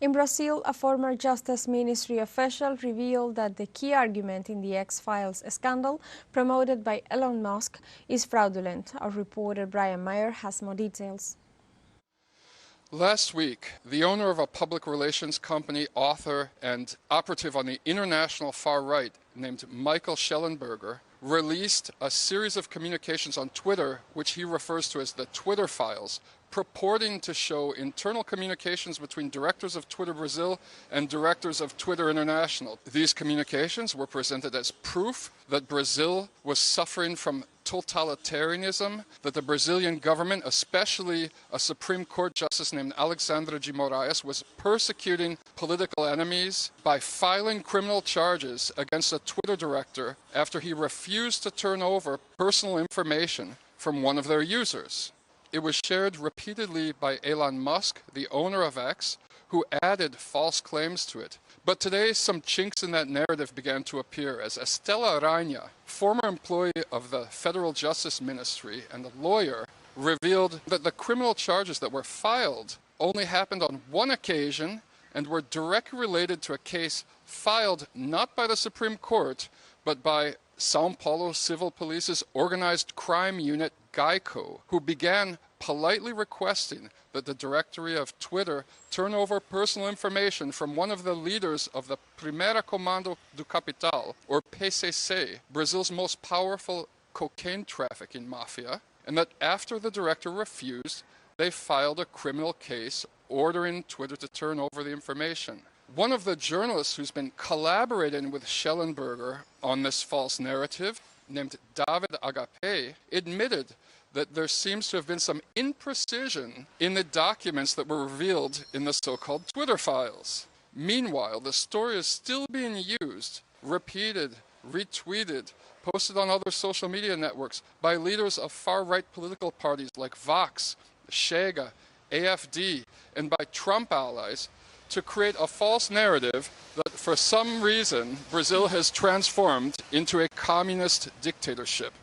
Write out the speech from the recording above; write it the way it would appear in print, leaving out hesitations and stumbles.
In Brazil, a former Justice Ministry official revealed that the key argument in the X-Files scandal promoted by Elon Musk is fraudulent. Our reporter Brian Mier has more details. Last week, the owner of a public relations company, author, and operative on the international far right named Michael Schellenberger released a series of communications on Twitter, which he refers to as the Twitter files, purporting to show internal communications between directors of Twitter Brazil and directors of Twitter International. These communications were presented as proof that Brazil was suffering from totalitarianism, that the Brazilian government, especially a Supreme Court justice named Alexandre de Moraes, was persecuting political enemies by filing criminal charges against a Twitter director after he refused to turn over personal information from one of their users. It was shared repeatedly by Elon Musk, the owner of X, who added false claims to it. But today, some chinks in that narrative began to appear as Estela Araña, former employee of the Federal Justice Ministry and a lawyer, revealed that the criminal charges that were filed only happened on one occasion and were directly related to a case filed not by the Supreme Court, but by São Paulo Civil Police's organized crime unit, GEICO, who began politely requesting that the directory of Twitter turn over personal information from one of the leaders of the Primeira Comando do Capital, or PCC, Brazil's most powerful cocaine trafficking mafia, and that after the director refused, they filed a criminal case ordering Twitter to turn over the information. One of the journalists who's been collaborating with Schellenberger on this false narrative, named David Agape, admitted that there seems to have been some imprecision in the documents that were revealed in the so-called Twitter files. Meanwhile, the story is still being used, repeated, retweeted, posted on other social media networks by leaders of far-right political parties like Vox, Chega, AFD, and by Trump allies to create a false narrative that for some reason Brazil has transformed into a communist dictatorship.